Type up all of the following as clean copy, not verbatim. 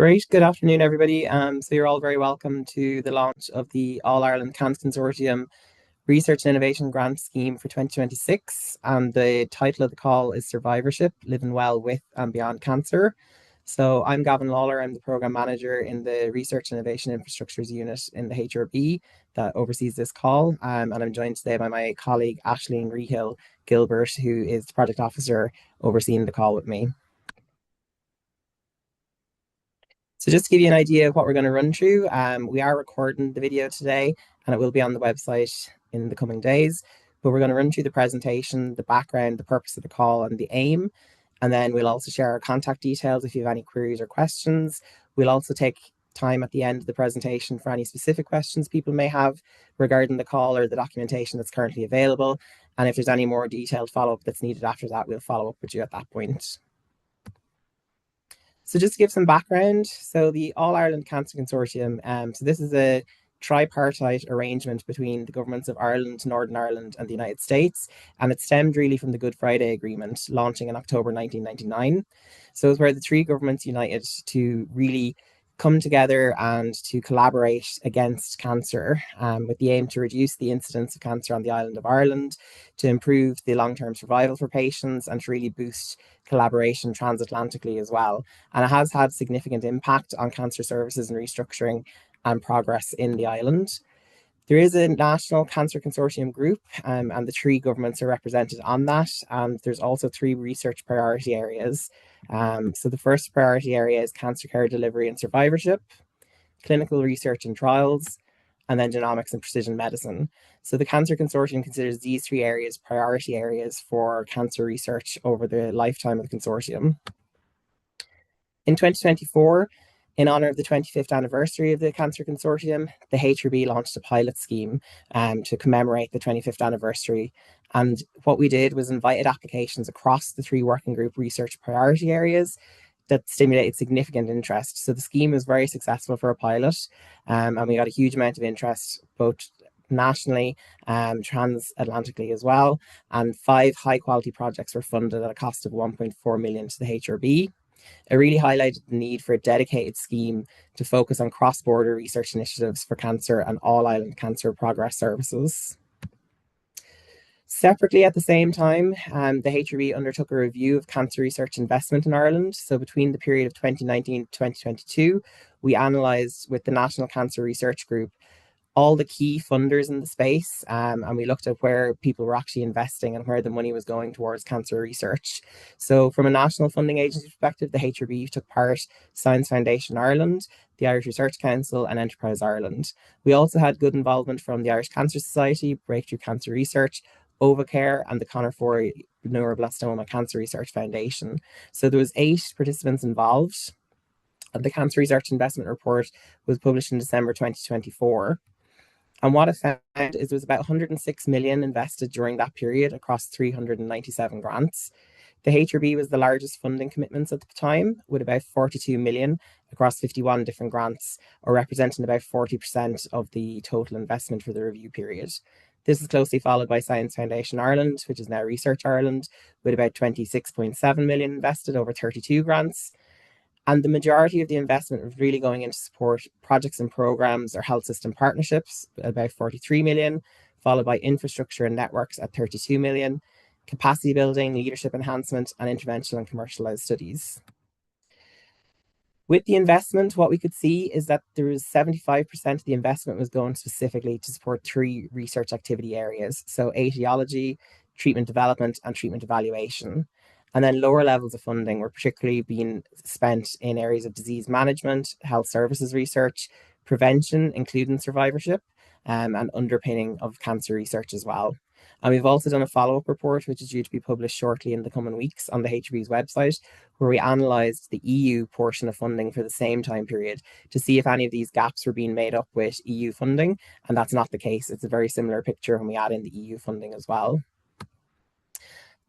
Great. Good afternoon, everybody. So you're all very welcome to the launch of the All Ireland Cancer Consortium Research and Innovation Grant Scheme for 2026. And the title of the call is Survivorship, Living Well with and Beyond Cancer. So I'm Gavin Lawler. I'm the Programme Manager in the Research and Innovation Infrastructures Unit in the HRB that oversees this call. And I'm joined today by my colleague, Aisling Rehill Gilbert, who is the Project Officer overseeing the call with me. So just to give you an idea of what we're going to run through, we are recording the video today and it will be on the website in the coming days. But we're going to run through the presentation, the background, the purpose of the call and the aim. And then we'll also share our contact details if you have any queries or questions. We'll also take time at the end of the presentation for any specific questions people may have regarding the call or the documentation that's currently available. And if there's any more detailed follow-up that's needed after that, we'll follow up with you at that point. So just to give some background, so the All Ireland Cancer Consortium, so this is a tripartite arrangement between the governments of Ireland, Northern Ireland and the United States. And it stemmed really from the Good Friday Agreement launching in October 1999. So it's where the three governments united to really come together and to collaborate against cancer with the aim to reduce the incidence of cancer on the island of Ireland, to improve the long-term survival for patients and to really boost collaboration transatlantically as well. And it has had significant impact on cancer services and restructuring and progress in the island. There is a national cancer consortium group and the three governments are represented on that. And there's also three research priority areas. So the first priority area is cancer care delivery and survivorship, clinical research and trials, and then genomics and precision medicine. So the Cancer Consortium considers these three areas priority areas for cancer research over the lifetime of the consortium. In 2024, in honour of the 25th anniversary of the Cancer Consortium, the HRB launched a pilot scheme to commemorate the 25th anniversary. And what we did was invited applications across the three working group research priority areas that stimulated significant interest. So the scheme was very successful for a pilot, and we got a huge amount of interest both nationally, transatlantically as well. And 5 high quality projects were funded at a cost of 1.4 million to the HRB. It really highlighted the need for a dedicated scheme to focus on cross-border research initiatives for cancer and all-island cancer progress services. Separately, at the same time, the HRB undertook a review of cancer research investment in Ireland. So between the period of 2019 to 2022, we analysed with the National Cancer Research Group all the key funders in the space, and we looked at where people were actually investing and where the money was going towards cancer research. So from a national funding agency perspective, the HRB took part Science Foundation Ireland, the Irish Research Council and Enterprise Ireland. We also had good involvement from the Irish Cancer Society, Breakthrough Cancer Research, Ovacare and the Conor Forey Neuroblastoma Cancer Research Foundation. So there was 8 participants involved. The Cancer Research Investment Report was published in December 2024. And what it found is there was about 106 million invested during that period across 397 grants. The HRB was the largest funding commitments at the time, with about 42 million across 51 different grants, or representing about 40% of the total investment for the review period. This is closely followed by Science Foundation Ireland, which is now Research Ireland, with about 26.7 million invested over 32 grants. And the majority of the investment was really going into support projects and programs or health system partnerships, about 43 million, followed by infrastructure and networks at 32 million, capacity building, leadership enhancement, and interventional and commercialized studies. With the investment, what we could see is that there was 75% of the investment was going specifically to support 3 research activity areas. So etiology, treatment development, and treatment evaluation. And then lower levels of funding were particularly being spent in areas of disease management, health services research, prevention, including survivorship, and underpinning of cancer research as well. And we've also done a follow-up report, which is due to be published shortly in the coming weeks on the HRB's website, where we analysed the EU portion of funding for the same time period to see if any of these gaps were being made up with EU funding. And that's not the case. It's a very similar picture when we add in the EU funding as well.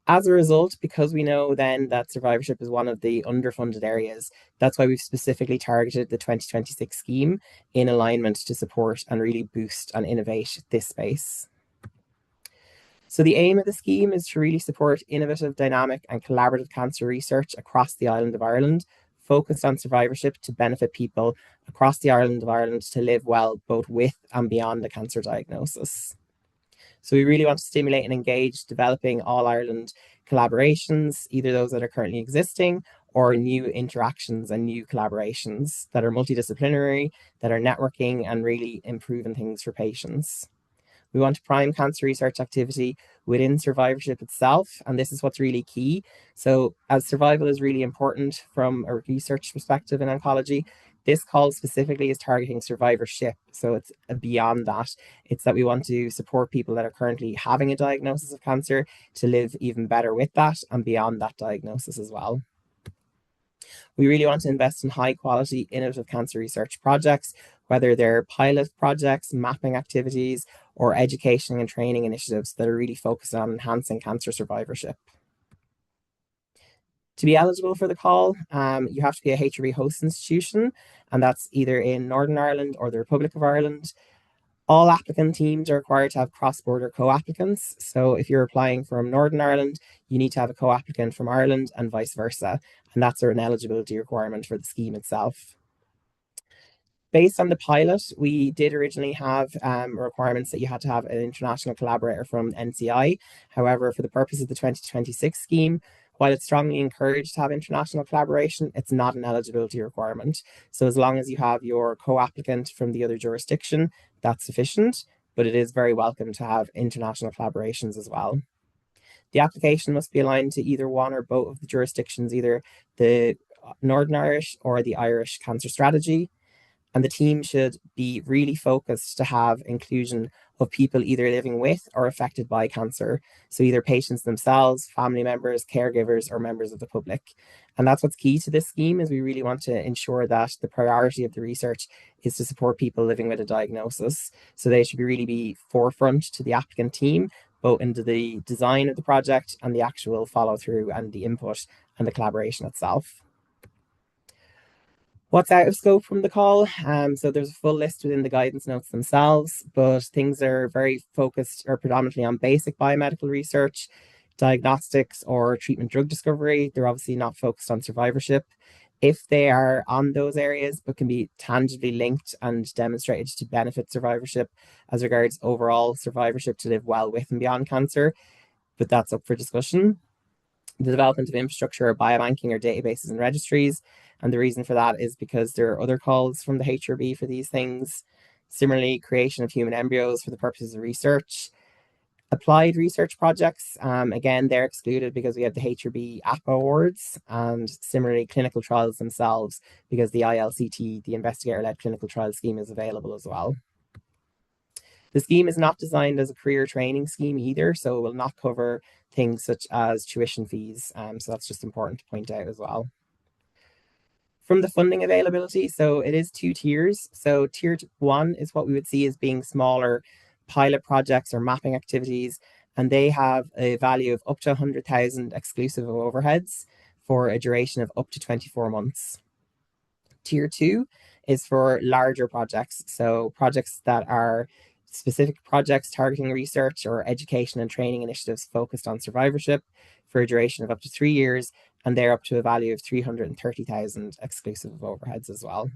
As a result, because we know then that survivorship is one of the underfunded areas, that's why we've specifically targeted the 2026 scheme in alignment to support and really boost and innovate this space. So the aim of the scheme is to really support innovative, dynamic and collaborative cancer research across the island of Ireland, focused on survivorship to benefit people across the island of Ireland to live well both with and beyond a cancer diagnosis. So we really want to stimulate and engage developing all Ireland collaborations, either those that are currently existing or new interactions and new collaborations that are multidisciplinary, that are networking and really improving things for patients. We want to prime cancer research activity within survivorship itself, and this is what's really key. So, as survival is really important from a research perspective in oncology, this call specifically is targeting survivorship. So, it's beyond that. It's that we want to support people that are currently having a diagnosis of cancer to live even better with that and beyond that diagnosis as well. We really want to invest in high quality, innovative cancer research projects, whether they're pilot projects, mapping activities, or education and training initiatives that are really focused on enhancing cancer survivorship. To be eligible for the call, you have to be a HRB host institution, and that's either in Northern Ireland or the Republic of Ireland. All applicant teams are required to have cross-border co-applicants. So if you're applying from Northern Ireland, you need to have a co-applicant from Ireland and vice versa. And that's an eligibility requirement for the scheme itself. Based on the pilot, we did originally have requirements that you had to have an international collaborator from NCI. However, for the purpose of the 2026 scheme, while it's strongly encouraged to have international collaboration, it's not an eligibility requirement. So as long as you have your co-applicant from the other jurisdiction, that's sufficient, but it is very welcome to have international collaborations as well. The application must be aligned to either one or both of the jurisdictions, either the Northern Irish or the Irish Cancer Strategy. And the team should be really focused to have inclusion of people either living with or affected by cancer. So either patients themselves, family members, caregivers, or members of the public. And that's what's key to this scheme is we really want to ensure that the priority of the research is to support people living with a diagnosis. So they should really be forefront to the applicant team, both into the design of the project and the actual follow through and the input and the collaboration itself. What's out of scope from the call? So there's a full list within the guidance notes themselves, but things are very focused or predominantly on basic biomedical research, diagnostics, or treatment drug discovery. They're obviously not focused on survivorship. If they are on those areas, but can be tangibly linked and demonstrated to benefit survivorship as regards overall survivorship to live well with and beyond cancer, but that's up for discussion. The development of infrastructure or biobanking or databases and registries. And the reason for that is because there are other calls from the HRB for these things. Similarly, creation of human embryos for the purposes of research. Applied research projects, again, they're excluded because we have the HRB APA awards, and similarly clinical trials themselves because the ILCT, the investigator-led clinical trial scheme, is available as well. The scheme is not designed as a career training scheme either, so it will not cover things such as tuition fees. So that's just important to point out as well. From the funding availability, so it is two tiers. So tier one is what we would see as being smaller pilot projects or mapping activities, and they have a value of up to 100,000 exclusive of overheads for a duration of up to 24 months. Tier two is for larger projects, so projects that are specific projects targeting research or education and training initiatives focused on survivorship for a duration of up to 3 years, and they're up to a value of 330,000 exclusive of overheads as well.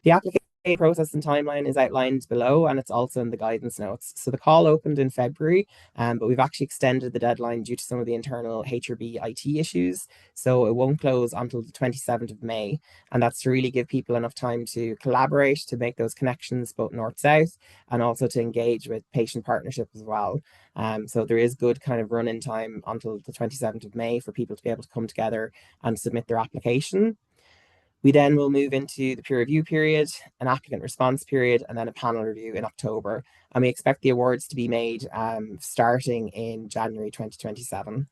The application process and timeline is outlined below, and it's also in the guidance notes. So the call opened in February, but we've actually extended the deadline due to some of the internal HRB IT issues. So it won't close until the 27th of May. And that's to really give people enough time to collaborate, to make those connections, both north-south, and also to engage with patient partnership as well. So there is good kind of run-in time until the 27th of May for people to be able to come together and submit their application. We then will move into the peer review period, an applicant response period, and then a panel review in October. And we expect the awards to be made starting in January 2027.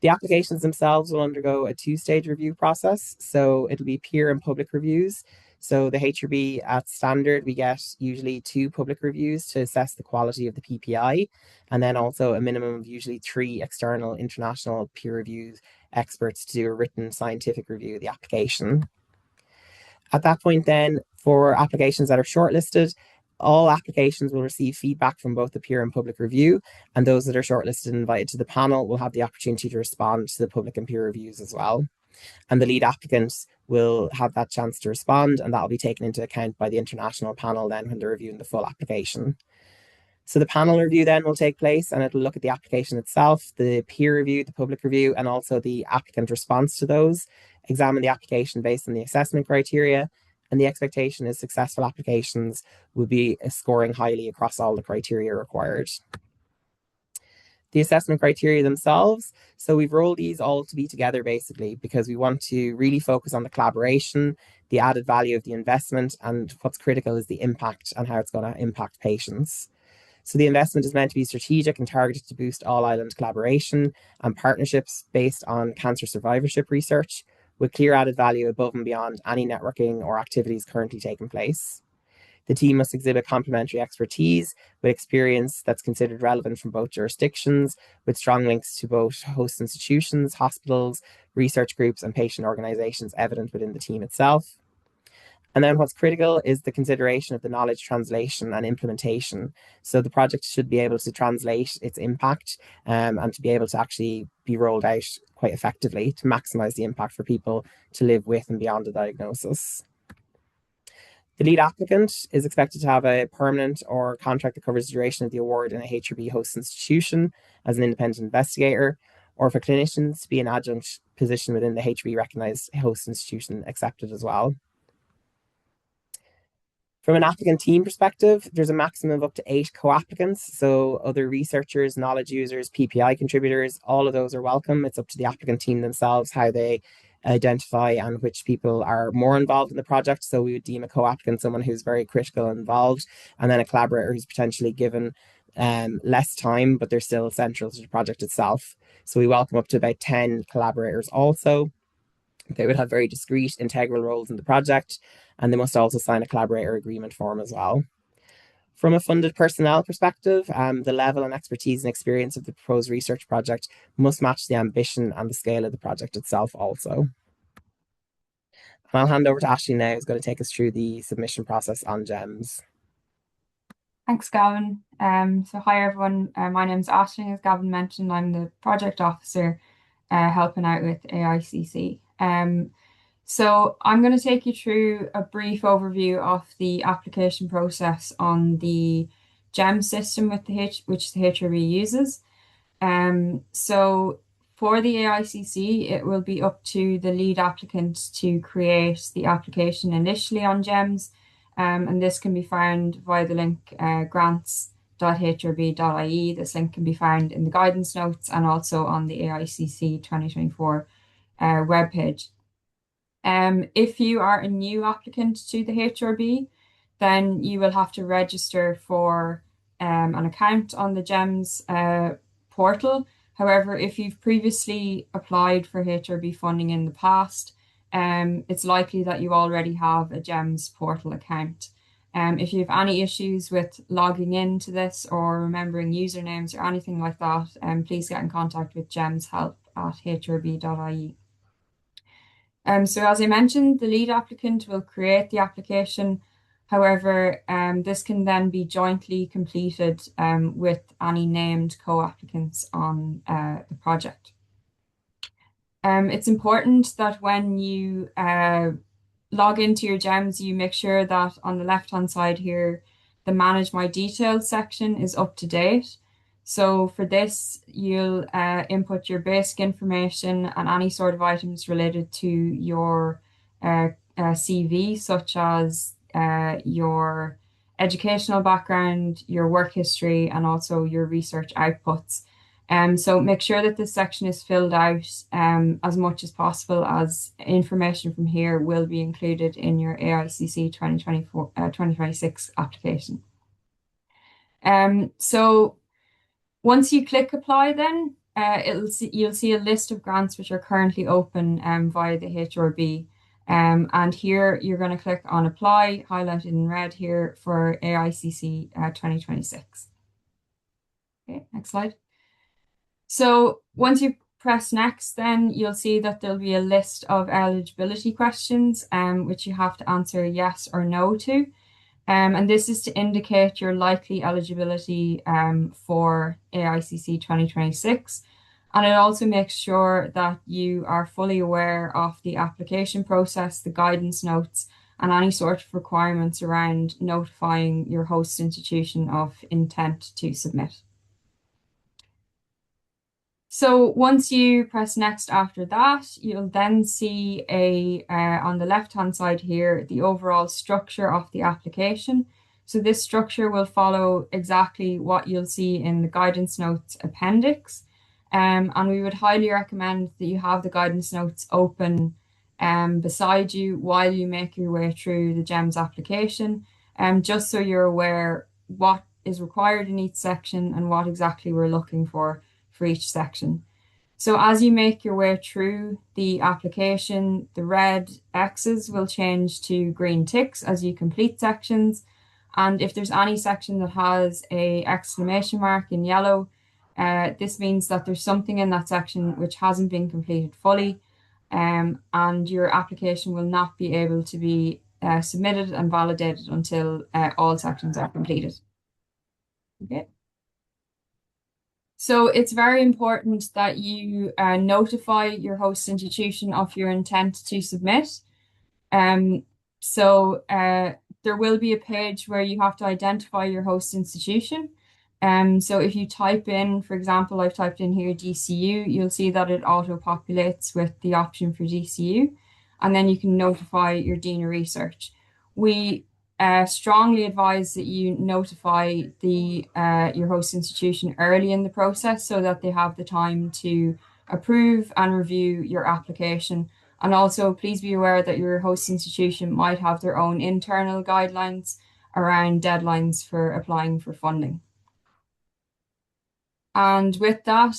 The applications themselves will undergo a two-stage review process. So it'll be peer and public reviews. So the HRB at standard, we get usually 2 public reviews to assess the quality of the PPI, and then also a minimum of usually 3 external international peer review experts to do a written scientific review of the application. At that point then, for applications that are shortlisted, All applications will receive feedback from both the peer and public review, and those that are shortlisted and invited to the panel will have the opportunity to respond to the public and peer reviews as well. And the lead applicants will have that chance to respond, and that will be taken into account by the international panel then when they're reviewing the full application. So the panel review then will take place and it'll look at the application itself, the peer review, the public review, and also the applicant response to those, examine the application based on the assessment criteria. And the expectation is successful applications will be scoring highly across all the criteria required. The assessment criteria themselves. So we've rolled these all to be together basically because we want to really focus on the collaboration, the added value of the investment, and what's critical is the impact and how it's going to impact patients. So the investment is meant to be strategic and targeted to boost all island collaboration and partnerships based on cancer survivorship research with clear added value above and beyond any networking or activities currently taking place. The team must exhibit complementary expertise with experience that's considered relevant from both jurisdictions, with strong links to both host institutions, hospitals, research groups, and patient organizations evident within the team itself. And then what's critical is the consideration of the knowledge translation and implementation. So the project should be able to translate its impact and to be able to actually be rolled out quite effectively to maximize the impact for people to live with and beyond the diagnosis. The lead applicant is expected to have a permanent or contract that covers the duration of the award in a HRB host institution as an independent investigator, or for clinicians to be an adjunct position within the HRB recognized host institution accepted as well. From an applicant team perspective, there's a maximum of up to 8 co-applicants. So other researchers, knowledge users, PPI contributors, all of those are welcome. It's up to the applicant team themselves how they identify and which people are more involved in the project. So we would deem a co-applicant someone who's very critical and involved, and then a collaborator who's potentially given less time, but they're still central to the project itself. So we welcome up to about 10 collaborators also. They would have very discrete, integral roles in the project, and they must also sign a collaborator agreement form as well. From a funded personnel perspective, the level and expertise and experience of the proposed research project must match the ambition and the scale of the project itself also. And I'll hand over to Ashley now, who's going to take us through the submission process on GEMS. Thanks, Gavin. So hi everyone, my name's Ashley. As Gavin mentioned, I'm the project officer helping out with AICC. So I'm going to take you through a brief overview of the application process on the GEMS system with which the HRB uses. So for the AICC, it will be up to the lead applicant to create the application initially on GEMS, and this can be found via the link grants.hrb.ie. This link can be found in the guidance notes and also on the AICC 2024 webpage. If you are a new applicant to the HRB, then you will have to register for an account on the GEMS portal. However, if you've previously applied for HRB funding in the past, it's likely that you already have a GEMS portal account. If you have any issues with logging into this or remembering usernames or anything like that, please get in contact with gemshelp@hrb.ie. So as I mentioned, the lead applicant will create the application. However, this can then be jointly completed with any named co-applicants on the project. It's important that when you log into your GEMS, you make sure that on the left-hand side here, the Manage My Details section is up to date. So for this, you'll input your basic information and any sort of items related to your CV, such as your educational background, your work history, and also your research outputs. So make sure that this section is filled out as much as possible, as information from here will be included in your AICC 2026 application. So once you click apply, then you'll see a list of grants which are currently open via the HRB. And here you're going to click on apply, highlighted in red here for AICC 2026. Okay, next slide. So once you press next, then you'll see that there'll be a list of eligibility questions which you have to answer yes or no to. And this is to indicate your likely eligibility for AICC 2026. And it also makes sure that you are fully aware of the application process, the guidance notes, and any sort of requirements around notifying your host institution of intent to submit. So once you press next after that, you'll then see on the left-hand side here, the overall structure of the application. So this structure will follow exactly what you'll see in the guidance notes appendix. And we would highly recommend that you have the guidance notes open beside you while you make your way through the GEMS application, just so you're aware what is required in each section and what exactly we're looking for each section. So as you make your way through the application, the red X's will change to green ticks as you complete sections. And if there's any section that has a exclamation mark in yellow, this means that there's something in that section which hasn't been completed fully, and your application will not be able to be submitted and validated until all sections are completed. Okay. So it's very important that you notify your host institution of your intent to submit. Um, so there will be a page where you have to identify your host institution. So if you type in, for example, I've typed in here DCU, you'll see that it auto-populates with the option for DCU, and then you can notify your Dean of Research. We strongly advise that you notify your host institution early in the process so that they have the time to approve and review your application. And also, please be aware that your host institution might have their own internal guidelines around deadlines for applying for funding. And with that,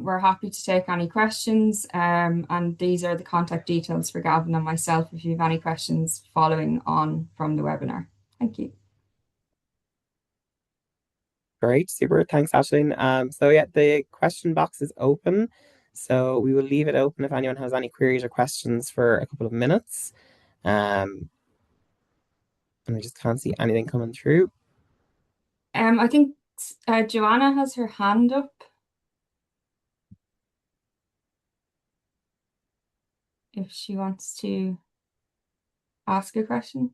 we're happy to take any questions. And these are the contact details for Gavin and myself if you have any questions following on from the webinar. Thank you. Great, super. Thanks, Aisling. So yeah, the question box is open. So we will leave it open if anyone has any queries or questions for a couple of minutes. And I just can't see anything coming through. I think Joanna has her hand up if she wants to ask a question.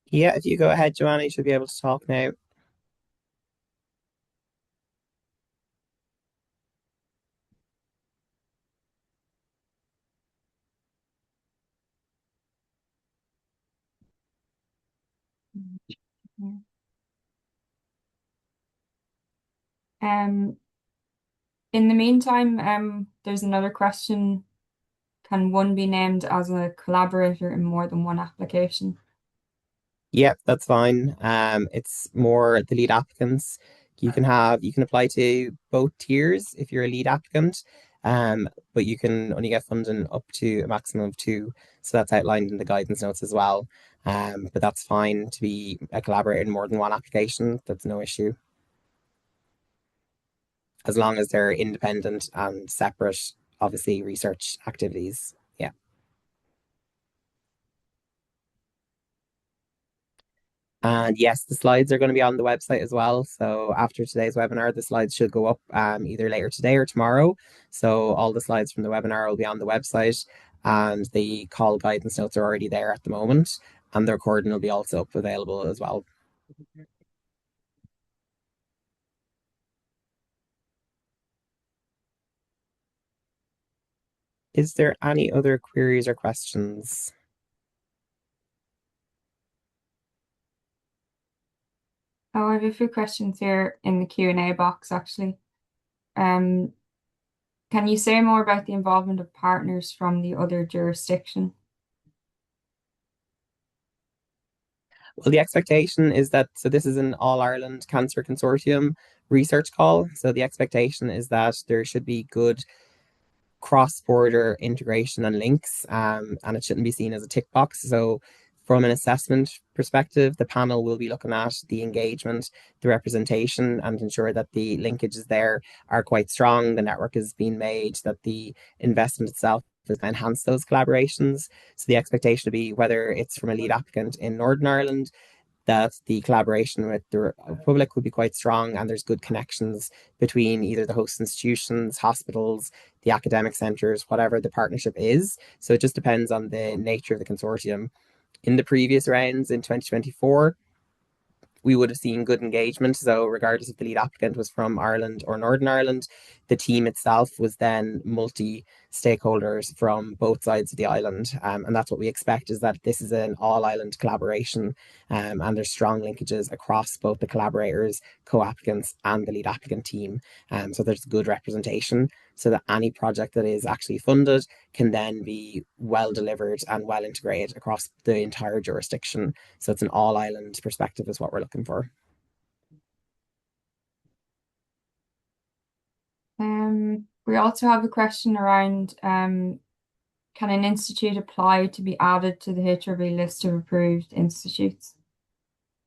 Yeah, if you go ahead, Joanna, you should be able to talk now. Um, in the meantime, there's another question. Can one be named as a collaborator in more than one application? Yeah, that's fine. It's more the lead applicants. You can apply to both tiers if you're a lead applicant. But you can only get funding up to a maximum of two. So that's outlined in the guidance notes as well. But that's fine to be a collaborator in more than one application. That's no issue. As long as they're independent and separate, obviously, research activities. Yeah. And yes, the slides are going to be on the website as well. So after today's webinar, the slides should go up either later today or tomorrow. So all the slides from the webinar will be on the website, and the call guidance notes are already there at the moment. And the recording will be also up available as well. Is there any other queries or questions? Oh, I have a few questions here in the Q&A box, actually. Um, can you say more about the involvement of partners from the other jurisdiction? Well, the expectation is that, so this is an All Ireland Cancer Consortium research call. So the expectation is that there should be good cross-border integration and links, and it shouldn't be seen as a tick box. So from an assessment perspective, the panel will be looking at the engagement, the representation, and ensure that the linkages there are quite strong, the network is being made, that the investment itself will enhance those collaborations. So the expectation to be whether it's from a lead applicant in Northern Ireland, that the collaboration with the Republic would be quite strong, and there's good connections between either the host institutions, hospitals, the academic centres, whatever the partnership is. So it just depends on the nature of the consortium. In the previous rounds in 2024, we would have seen good engagement. So, regardless if the lead applicant was from Ireland or Northern Ireland, the team itself was then multi stakeholders from both sides of the island. And that's what we expect, is that this is an all island collaboration, and there's strong linkages across both the collaborators, co applicants, and the lead applicant team. So, there's good representation so that any project that is actually funded can then be well delivered and well integrated across the entire jurisdiction. So it's an all island perspective is what we're looking for. We also have a question around can an institute apply to be added to the HRB list of approved institutes?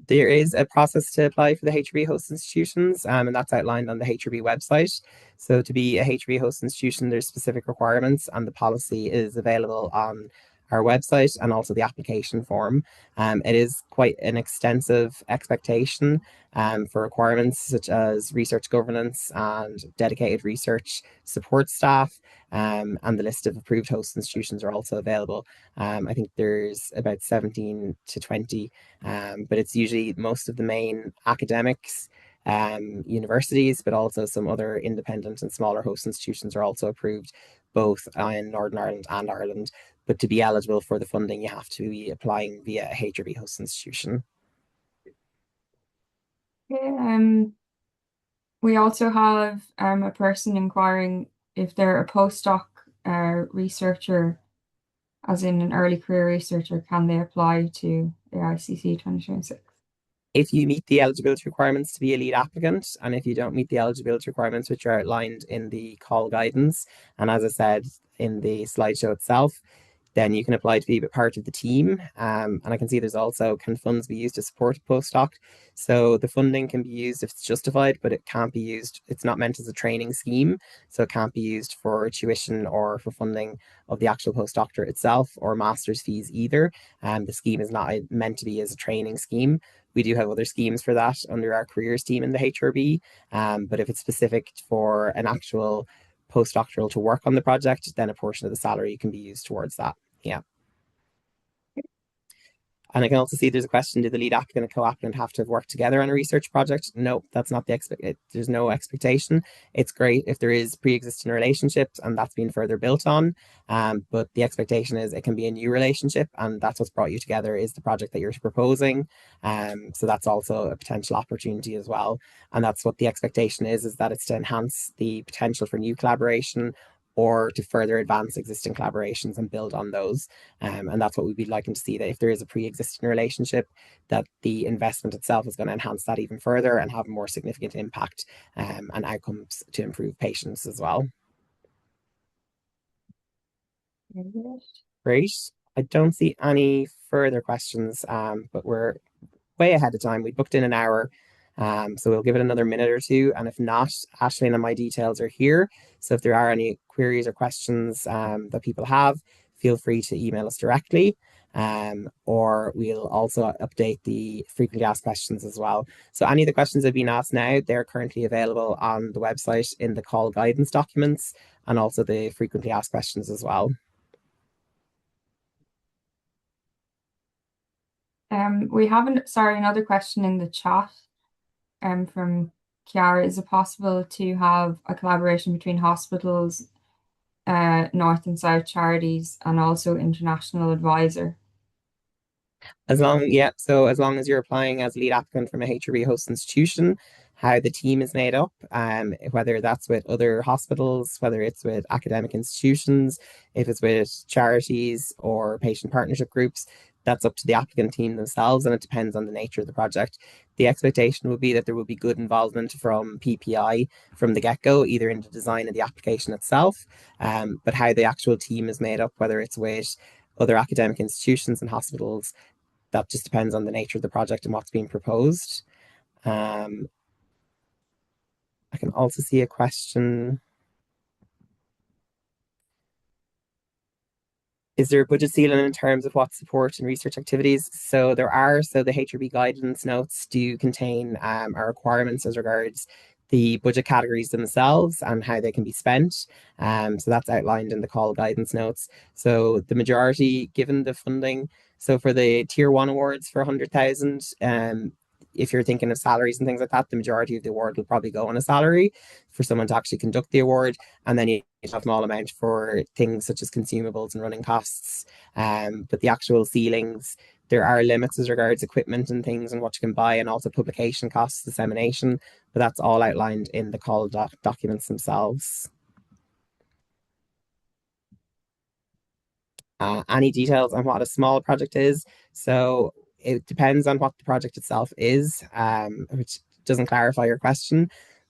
There is a process to apply for the HRB host institutions, and that's outlined on the HRB website. So, to be a HRB host institution, there's specific requirements, and the policy is available on our website and also the application form. It is quite an extensive expectation for requirements such as research governance and dedicated research support staff, and the list of approved host institutions are also available. I think there's about 17 to 20, but it's usually most of the main academics, universities, but also some other independent and smaller host institutions are also approved, both in Northern Ireland and Ireland. But to be eligible for the funding, you have to be applying via a HRB host institution. Okay, we also have a person inquiring if they're a postdoc researcher, as in an early career researcher, can they apply to AICC 2026? If you meet the eligibility requirements to be a lead applicant, and if you don't meet the eligibility requirements, which are outlined in the call guidance, and as I said in the slideshow itself, then you can apply to be a part of the team. And I can see there's also, can funds be used to support a postdoc? So the funding can be used if it's justified, but it can't be used, it's not meant as a training scheme. So it can't be used for tuition or for funding of the actual postdoctorate itself or master's fees either. The scheme is not meant to be as a training scheme. We do have other schemes for that under our careers team in the HRB. But if it's specific for an actual postdoctoral to work on the project, then a portion of the salary can be used towards that. Yeah. And I can also see there's a question: do the lead applicant and co-applicant have to have worked together on a research project? No, that's not the there's no expectation. It's great if there is pre-existing relationships and that's been further built on. But the expectation is it can be a new relationship, and that's what's brought you together, is the project that you're proposing. So that's also a potential opportunity as well. And that's what the expectation is that it's to enhance the potential for new collaboration or to further advance existing collaborations and build on those. And that's what we'd be liking to see, that if there is a pre-existing relationship, that the investment itself is going to enhance that even further and have a more significant impact, and outcomes to improve patients as well. Great. I don't see any further questions, but we're way ahead of time. We booked in an hour, so we'll give it another minute or two. And if not, Ashley and my details are here. So if there are any queries or questions that people have, feel free to email us directly. Or we'll also update the frequently asked questions as well. So any of the questions that have been asked now, they're currently available on the website in the call guidance documents, and also the frequently asked questions as well. We have another question in the chat from Chiara. Is it possible to have a collaboration between hospitals, North and South charities, and also international advisor? So as long as you're applying as a lead applicant from a HRB host institution, how the team is made up, whether that's with other hospitals, whether it's with academic institutions, if it's with charities or patient partnership groups, that's up to the applicant team themselves, and it depends on the nature of the project. The expectation would be that there will be good involvement from PPI from the get-go, either in the design of the application itself, but how the actual team is made up, whether it's with other academic institutions and hospitals, that just depends on the nature of the project and what's being proposed. I can also see a question. Is there a budget ceiling in terms of what support and research activities? So there are. So the HRB guidance notes do contain our requirements as regards the budget categories themselves and how they can be spent. So that's outlined in the call guidance notes. So the majority, given the funding, so for the tier one awards for 100,000, if you're thinking of salaries and things like that, the majority of the award will probably go on a salary for someone to actually conduct the award. And then you have a small amount for things such as consumables and running costs. But the actual ceilings, there are limits as regards equipment and things and what you can buy, and also publication costs, dissemination. But that's all outlined in the call documents themselves. Any details on what a small project is. So it depends on what the project itself is, which doesn't clarify your question.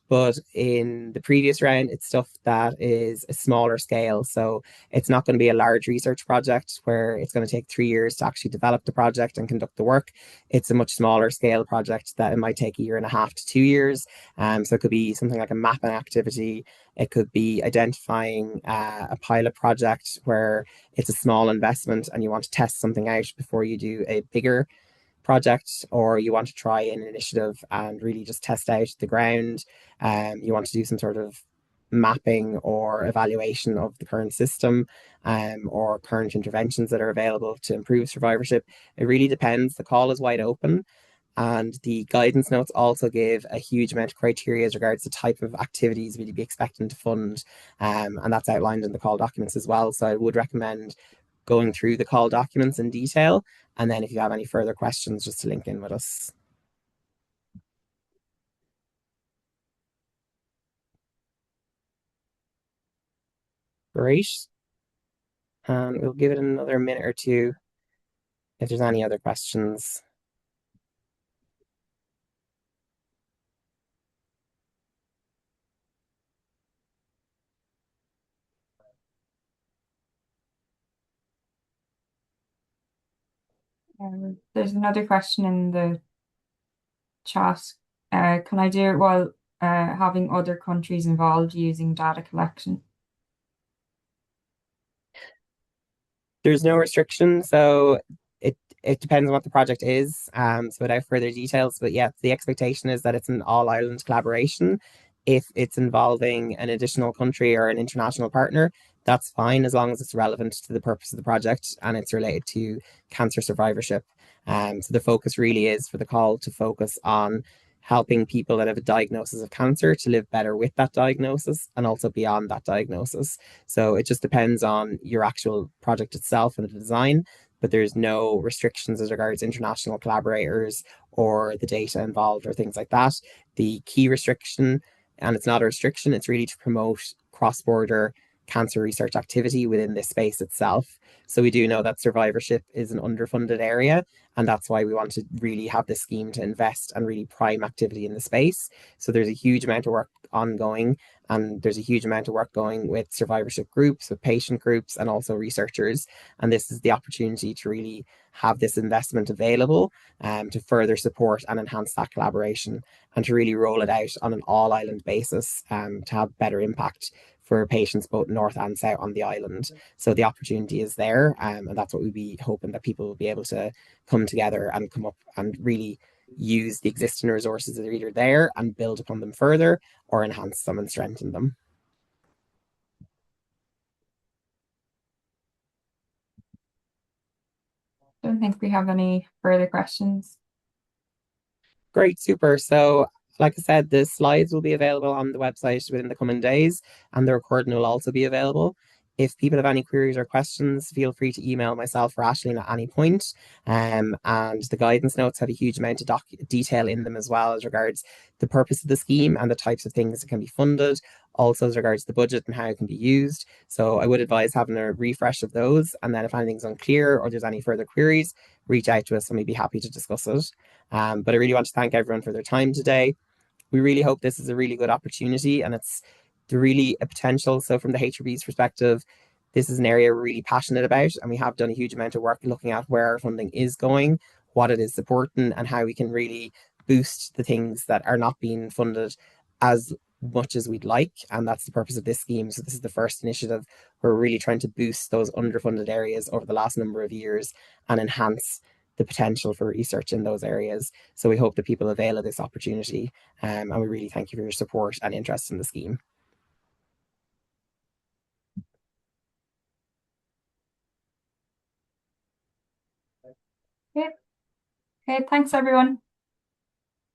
But in the previous round, it's stuff that is a smaller scale. So it's not going to be a large research project where it's going to take 3 years to actually develop the project and conduct the work. It's a much smaller scale project that it might take a year and a half to 2 years. So it could be something like a mapping activity. It could be identifying a pilot project where it's a small investment and you want to test something out before you do a bigger project, or you want to try an initiative and really just test out the ground. You want to do some sort of mapping or evaluation of the current system, or current interventions that are available to improve survivorship. It really depends. The call is wide open. And the guidance notes also give a huge amount of criteria as regards the type of activities we'd be expecting to fund. And that's outlined in the call documents as well. So I would recommend going through the call documents in detail. And then if you have any further questions, just to link in with us. Great. And we'll give it another minute or two if there's any other questions. There's another question in the chat. Can I do it while having other countries involved using data collection? There's no restriction, so it depends on what the project is. So without further details, but yeah, the expectation is that it's an all Ireland collaboration. If it's involving an additional country or an international partner, that's fine as long as it's relevant to the purpose of the project and it's related to cancer survivorship. So the focus really is for the call to focus on helping people that have a diagnosis of cancer to live better with that diagnosis and also beyond that diagnosis. So it just depends on your actual project itself and the design, but there's no restrictions as regards international collaborators or the data involved or things like that. The key restriction, and it's not a restriction, it's really to promote cross-border cancer research activity within this space itself. So we do know that survivorship is an underfunded area, and that's why we want to really have this scheme to invest and really prime activity in the space. So there's a huge amount of work ongoing, and there's a huge amount of work going with survivorship groups, with patient groups, and also researchers. And this is the opportunity to really have this investment available, to further support and enhance that collaboration and to really roll it out on an all island basis, to have better impact for patients both north and south on the island. So the opportunity is there, and that's what we'd be hoping that people will be able to come together and come up and really use the existing resources that are either there and build upon them further or enhance them and strengthen them. Don't think we have any further questions. Great, super. So, like I said, the slides will be available on the website within the coming days, and the recording will also be available. If people have any queries or questions, feel free to email myself or Ashleen at any point. And the guidance notes have a huge amount of detail in them as well as regards the purpose of the scheme and the types of things that can be funded, also as regards the budget and how it can be used. So I would advise having a refresh of those. And then if anything's unclear or there's any further queries, reach out to us and we'd be happy to discuss it. But I really want to thank everyone for their time today. We really hope this is a really good opportunity and it's really a potential. So from the HRB's perspective, this is an area we're really passionate about, and we have done a huge amount of work looking at where our funding is going, what it is supporting, and how we can really boost the things that are not being funded as much as we'd like. And that's the purpose of this scheme. So this is the first initiative where we're really trying to boost those underfunded areas over the last number of years and enhance the potential for research in those areas. So we hope that people avail of this opportunity. And we really thank you for your support and interest in the scheme. Okay, okay, thanks everyone.